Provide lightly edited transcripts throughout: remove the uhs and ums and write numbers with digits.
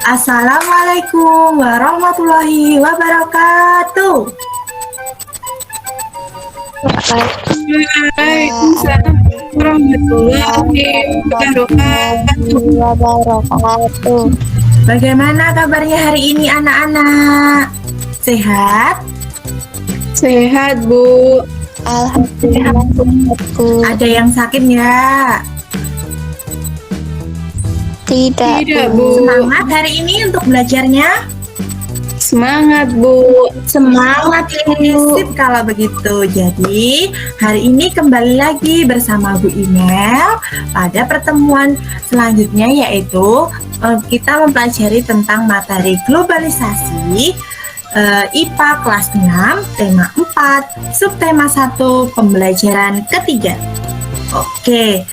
Assalamualaikum warahmatullahi wabarakatuh. Waalaikumsalam warahmatullahi wabarakatuh. Bagaimana kabarnya hari ini anak-anak? Sehat? Sehat, Bu. Alhamdulillah, Bu. Ada yang sakit nggak? Tidak, Bu. Semangat hari ini untuk belajarnya? Semangat, Bu. Semangat sip kalau begitu. Jadi hari ini kembali lagi bersama Bu Imel pada pertemuan selanjutnya, yaitu kita mempelajari tentang materi globalisasi IPA kelas 6 tema 4 subtema 1 pembelajaran ketiga. Oke,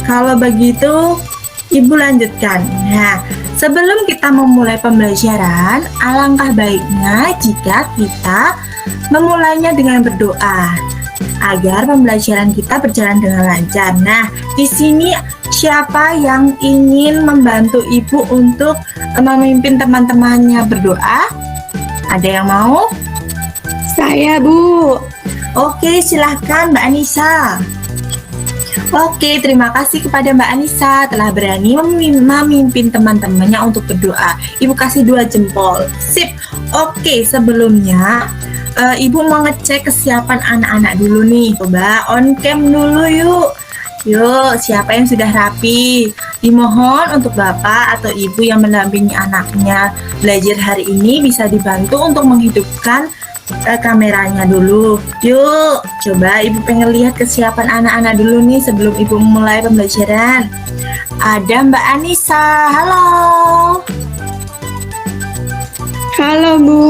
kalau begitu Ibu lanjutkan. Nah, sebelum kita memulai pembelajaran, alangkah baiknya jika kita memulainya dengan berdoa agar pembelajaran kita berjalan dengan lancar. Nah, di sini siapa yang ingin membantu Ibu untuk memimpin teman-temannya berdoa? Ada yang mau? Saya, Bu. Oke, silahkan Mbak Anissa. Oke, terima kasih kepada Mbak Anissa telah berani memimpin teman-temannya untuk berdoa. Ibu kasih 2 jempol. Sip. Oke, sebelumnya Ibu mau ngecek kesiapan anak-anak dulu nih. Coba on cam dulu yuk. Yuk, siapa yang sudah rapi? Dimohon untuk Bapak atau Ibu yang mendampingi anaknya belajar hari ini bisa dibantu untuk menghidupkan kameranya dulu. Yuk, coba Ibu pengen lihat kesiapan anak-anak dulu nih sebelum Ibu mulai pembelajaran. Ada Mbak Anissa, halo. Halo, Bu.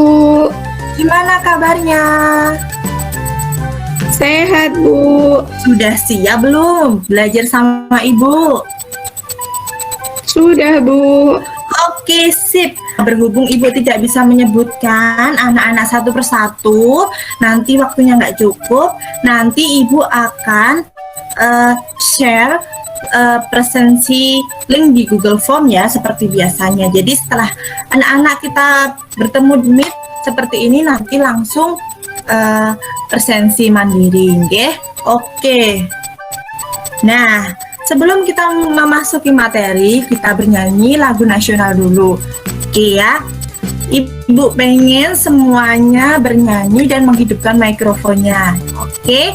Gimana kabarnya? Sehat, Bu. Sudah siap belum belajar sama Ibu? Sudah, Bu. Oke, sip. Berhubung Ibu tidak bisa menyebutkan anak-anak satu persatu, nanti waktunya nggak cukup, nanti Ibu akan share presensi link di Google Form ya, seperti biasanya. Jadi setelah anak-anak kita bertemu di Meet seperti ini, nanti langsung presensi mandiri, nggih? Oke. Nah, sebelum kita memasuki materi, kita bernyanyi lagu nasional dulu. Oke ya, Ibu pengen semuanya bernyanyi dan menghidupkan mikrofonnya. Oke,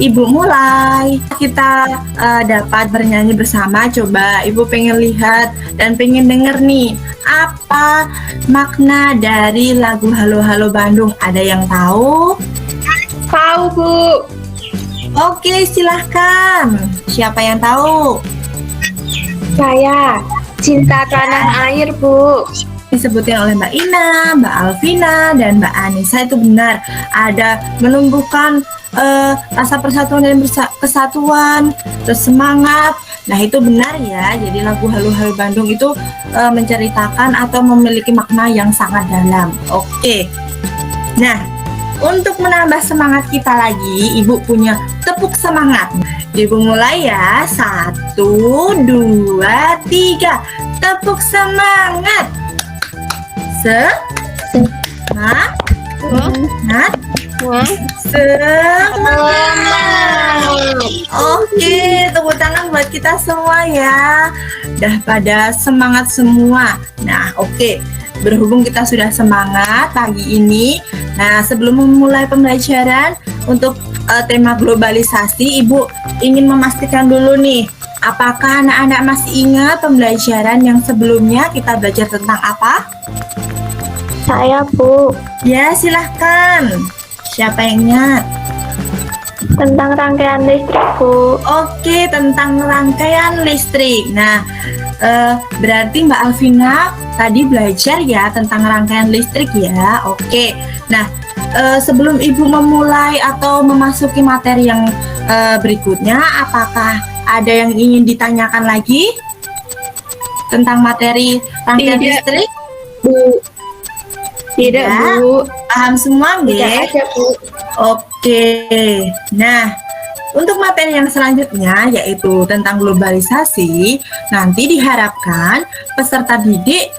Ibu mulai. Kita dapat bernyanyi bersama. Coba Ibu pengen lihat dan pengen denger nih, apa makna dari lagu Halo Halo Bandung? Ada yang tahu? Tahu, Bu. Oke, silahkan. Siapa yang tahu? Saya cinta tanah air, Bu. Disebutkan oleh Mbak Ina, Mbak Alvina, dan Mbak Anissa itu benar. Ada menumbuhkan rasa persatuan dan kesatuan, terus semangat. Nah, itu benar ya. Jadi lagu Halo Halo Bandung itu menceritakan atau memiliki makna yang sangat dalam. Oke. Nah, untuk menambah semangat kita lagi, Ibu punya tepuk semangat. Ibu mulai ya. 1, 2, 3. Tepuk semangat. Semangat. Oke, tepuk tangan buat kita semua ya. Udah pada semangat semua. Nah, oke. Berhubung kita sudah semangat pagi ini. Nah, sebelum memulai pembelajaran untuk tema globalisasi, Ibu ingin memastikan dulu nih, apakah anak-anak masih ingat pembelajaran yang sebelumnya kita belajar tentang apa? Saya, Bu. Ya, silahkan. Siapa yang ingat? Tentang rangkaian listrik, Bu. Oke, tentang rangkaian listrik. Nah, berarti Mbak Alvina tadi belajar ya tentang rangkaian listrik ya. Oke. Nah, sebelum Ibu memulai atau memasuki materi yang berikutnya, apakah ada yang ingin ditanyakan lagi tentang materi rangkaian listrik? Bu. Tidak, Ya. Bu. Paham semua nggih? Tidak ada, Bu. Oke. Nah, untuk materi yang selanjutnya yaitu tentang globalisasi, nanti diharapkan peserta didik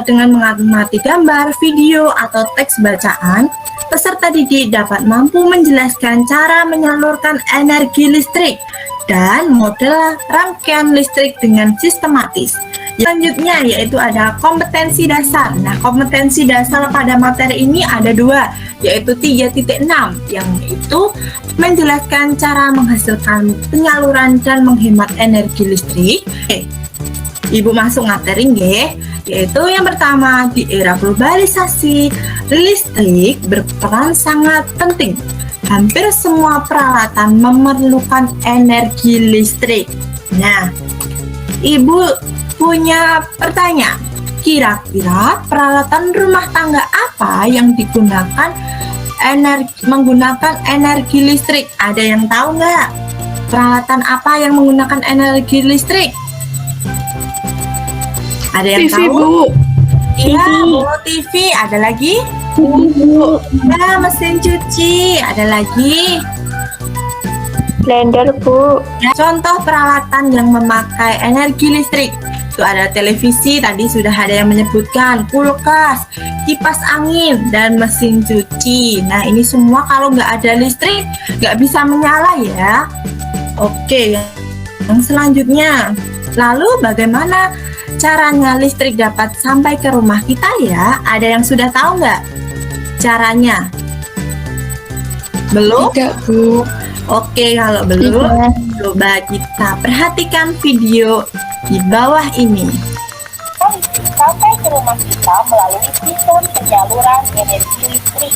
dengan mengamati gambar, video, atau teks bacaan, peserta didik dapat mampu menjelaskan cara menyalurkan energi listrik dan model rangkaian listrik dengan sistematis. Selanjutnya yaitu ada kompetensi dasar. Nah, kompetensi dasar pada materi ini ada 2, yaitu 3.6, yang itu menjelaskan cara menghasilkan penyaluran dan menghemat energi listrik. Ibu masuk materi nggih, yaitu yang pertama, di era globalisasi, listrik berperan sangat penting. Hampir semua peralatan memerlukan energi listrik. Nah, Ibu punya pertanyaan, kira-kira peralatan rumah tangga apa yang menggunakan energi listrik? Ada yang tahu nggak? Peralatan apa yang menggunakan energi listrik? Ada yang TV, tahu? Bu. Iya, Bu, TV. Ada lagi? Bu. Ya, mesin cuci. Ada lagi? Blender, Bu. Contoh peralatan yang memakai energi listrik itu ada televisi, tadi sudah ada yang menyebutkan, kulkas, kipas angin, dan mesin cuci. Nah, ini semua kalau nggak ada listrik nggak bisa menyala ya. Oke, yang selanjutnya, lalu bagaimana caranya listrik dapat sampai ke rumah kita ya? Ada yang sudah tahu nggak caranya? Belum? Tidak, Bu. Oke, kalau belum, coba kita perhatikan video di bawah ini. Sampai ke rumah kita melalui sistem penyaluran energi listrik.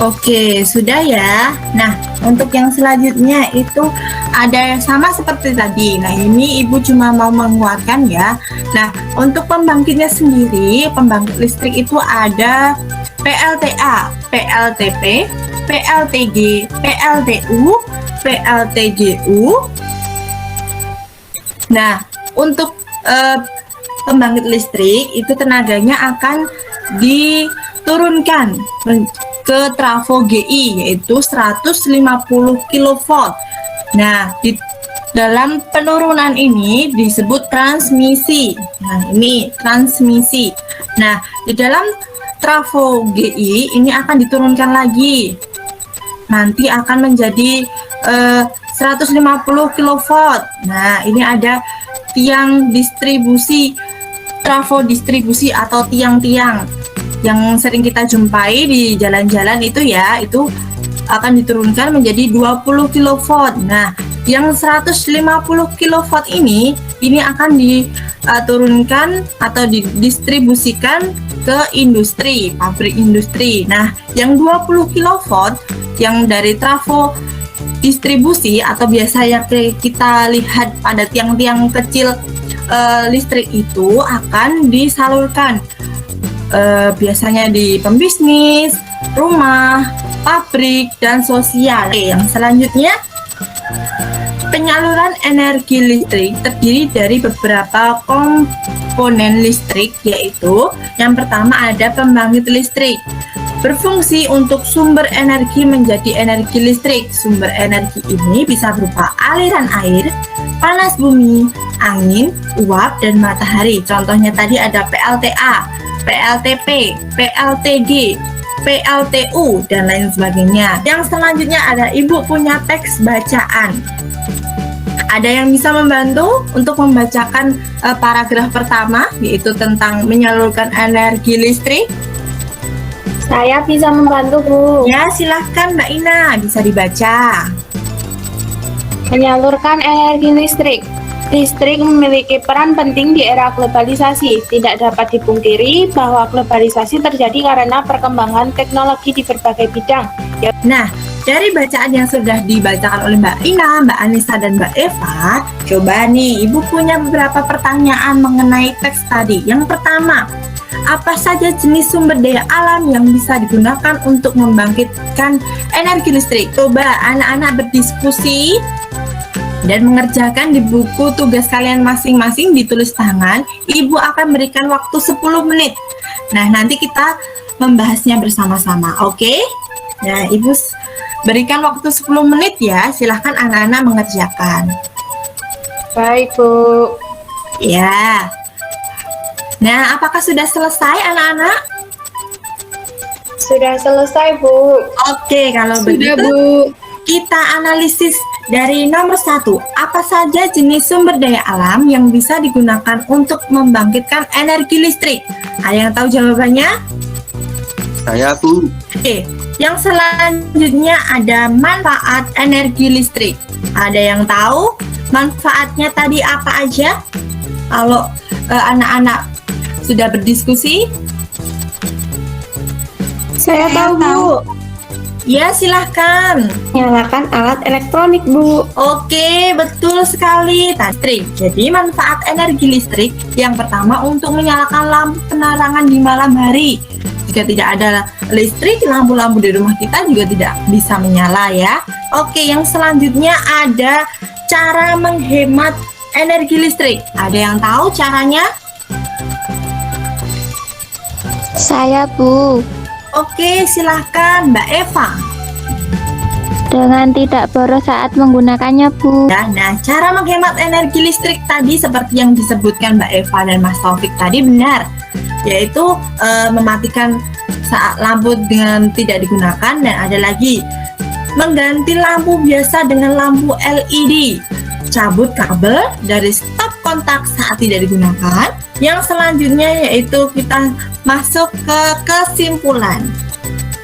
Oke, sudah ya. Nah, untuk yang selanjutnya itu ada sama seperti tadi. Nah, ini Ibu cuma mau menguatkan ya. Nah, untuk pembangkitnya sendiri, pembangkit listrik itu ada PLTA, PLTP, PLTG, PLTU, PLTGU. Nah, untuk pembangkit listrik itu tenaganya akan diturunkan ke trafo GI, yaitu 150 kV. Nah, di dalam penurunan ini disebut transmisi. Nah, ini transmisi. Nah, di dalam trafo GI ini akan diturunkan lagi. Nanti akan menjadi 150 kV. Nah, ini ada tiang distribusi, trafo distribusi atau tiang-tiang yang sering kita jumpai di jalan-jalan itu ya, itu akan diturunkan menjadi 20 kV. Nah, yang 150 kV ini akan diturunkan atau didistribusikan ke industri, pabrik industri. Nah, yang 20 kV yang dari trafo distribusi atau biasanya kita lihat pada tiang-tiang kecil listrik itu akan disalurkan biasanya di pembisnis, rumah, pabrik, dan sosial. Oke, yang selanjutnya, penyaluran energi listrik terdiri dari beberapa komponen listrik, yaitu yang pertama ada pembangkit listrik. Berfungsi untuk sumber energi menjadi energi listrik. Sumber energi ini bisa berupa aliran air, panas bumi, angin, uap, dan matahari. Contohnya tadi ada PLTA, PLTP, PLTG, PLTU, dan lain sebagainya. Yang selanjutnya ada Ibu punya teks bacaan. Ada yang bisa membantu untuk membacakan paragraf pertama, yaitu tentang menyalurkan energi listrik? Saya bisa membantu, Bu. Ya, silahkan Mbak Ina, bisa dibaca. Menyalurkan energi listrik. Listrik memiliki peran penting di era globalisasi. Tidak dapat dipungkiri bahwa globalisasi terjadi karena perkembangan teknologi di berbagai bidang. Nah, dari bacaan yang sudah dibacakan oleh Mbak Ina, Mbak Anissa, dan Mbak Eva, coba nih, Ibu punya beberapa pertanyaan mengenai teks tadi. Yang pertama, apa saja jenis sumber daya alam yang bisa digunakan untuk membangkitkan energi listrik? Coba anak-anak berdiskusi dan mengerjakan di buku tugas kalian masing-masing, ditulis tangan. Ibu akan berikan waktu 10 menit. Nah, nanti kita membahasnya bersama-sama, oke? Nah, Ibu berikan waktu 10 menit ya, silahkan anak-anak mengerjakan. Baik, Bu. Ya. Nah, apakah sudah selesai anak-anak? Sudah selesai, Bu. Oke, kalau Sudah, begitu Bu. kita analisis dari nomor 1. Apa saja jenis sumber daya alam yang bisa digunakan untuk membangkitkan energi listrik? Ada yang tahu jawabannya? Saya, Bu. Oke, yang selanjutnya ada manfaat energi listrik. Ada yang tahu manfaatnya tadi apa aja? Kalau anak-anak sudah berdiskusi, Saya tahu, Bu. ya silahkan. Nyalakan alat elektronik, Bu. Oke, betul sekali. Listrik. Jadi manfaat energi listrik yang pertama untuk menyalakan lampu penerangan di malam hari. Jika tidak ada listrik, lampu-lampu di rumah kita juga tidak bisa menyala ya. Oke, yang selanjutnya ada cara menghemat energi listrik. Ada yang tahu caranya? Saya, Bu, Oke, silahkan Mbak Eva. dengan tidak boros saat menggunakannya, Bu. Nah, cara menghemat energi listrik tadi seperti yang disebutkan Mbak Eva dan Mas Taufik tadi benar, yaitu mematikan saat lampu dengan tidak digunakan, dan ada lagi mengganti lampu biasa dengan lampu LED, cabut kabel dari stop kontak saat tidak digunakan. Yang selanjutnya yaitu kita masuk ke kesimpulan.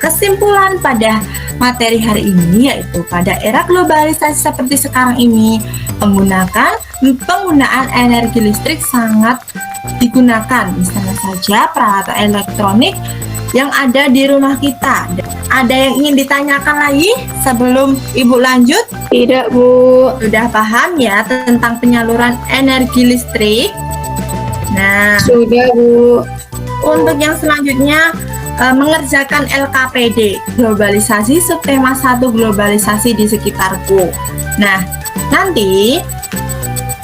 Kesimpulan pada materi hari ini yaitu pada era globalisasi seperti sekarang ini, penggunaan energi listrik sangat digunakan. Misalnya saja peralatan elektronik yang ada di rumah kita. Ada yang ingin ditanyakan lagi sebelum Ibu lanjut? Tidak, Bu. Sudah paham ya tentang penyaluran energi listrik? Nah, Sudah, Bu. untuk yang selanjutnya mengerjakan LKPD, globalisasi subtema 1 globalisasi di sekitarku. Nah, nanti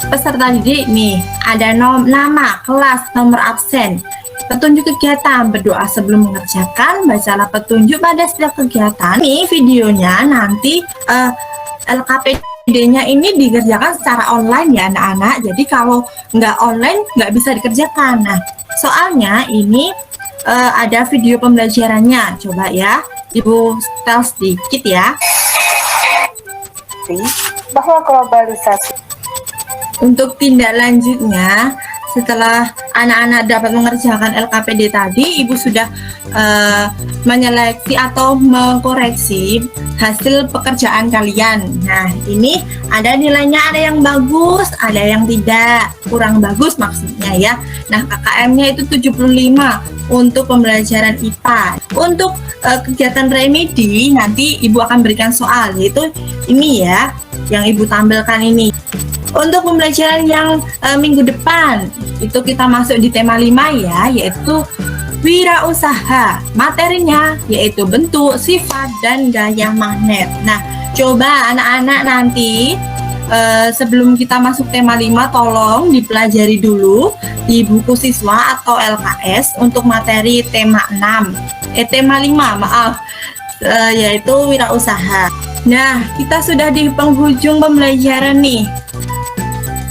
peserta didik nih ada nama, kelas, nomor absen, petunjuk kegiatan, berdoa sebelum mengerjakan, bacalah petunjuk pada setiap kegiatan. Nih videonya nanti LKPD-nya ini dikerjakan secara online ya anak-anak. Jadi kalau nggak online nggak bisa dikerjakan. Nah, soalnya ini ada video pembelajarannya. Coba ya, Ibu setel sedikit ya. Bahwa globalisasi Untuk tindak lanjutnya, setelah anak-anak dapat mengerjakan LKPD tadi, Ibu sudah menyeleksi atau mengkoreksi hasil pekerjaan kalian. Nah, ini ada nilainya, ada yang bagus, ada yang tidak, kurang bagus maksudnya ya. Nah, KKM-nya itu 75 untuk pembelajaran IPA. Untuk kegiatan remedi, nanti Ibu akan berikan soal, yaitu ini ya, yang Ibu tampilkan ini. Untuk pembelajaran yang minggu depan, itu kita masuk di tema 5 ya, yaitu wirausaha. Materinya yaitu bentuk, sifat, dan gaya magnet. Nah, coba anak-anak nanti sebelum kita masuk tema 5, tolong dipelajari dulu di buku siswa atau LKS untuk materi tema 6. Tema 5, maaf, yaitu wirausaha. Nah, kita sudah di penghujung pembelajaran nih.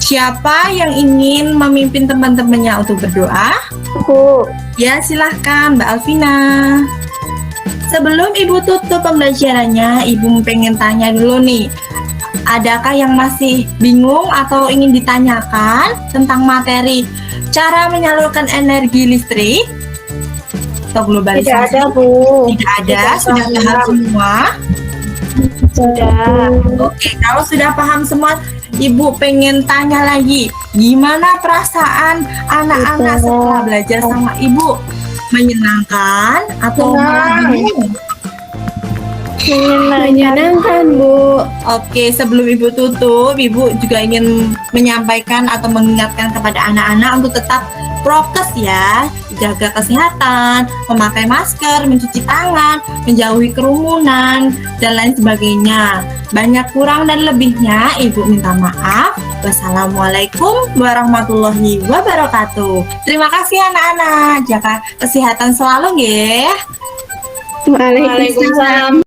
Siapa yang ingin memimpin teman-temannya untuk berdoa? Bu. Ya, silahkan Mbak Alvina. Sebelum Ibu tutup pembelajarannya, Ibu pengen tanya dulu nih. Adakah yang masih bingung atau ingin ditanyakan tentang materi cara menyalurkan energi listrik atau globalisasi? Tidak ada, Bu. Tidak ada, sudah paham semua? Sudah. Oke, kalau sudah paham semua, Ibu pengen tanya lagi, gimana perasaan anak-anak setelah belajar sama Ibu? Menyenangkan atau malah bingung? Menyenangkan, Bu. Oke, sebelum Ibu tutup, Ibu juga ingin menyampaikan atau mengingatkan kepada anak-anak untuk tetap prokes ya, jaga kesehatan, memakai masker, mencuci tangan, menjauhi kerumunan, dan lain sebagainya. Banyak kurang dan lebihnya, Ibu minta maaf. Wassalamualaikum warahmatullahi wabarakatuh. Terima kasih anak-anak, jaga kesehatan selalu ya. Waalaikumsalam.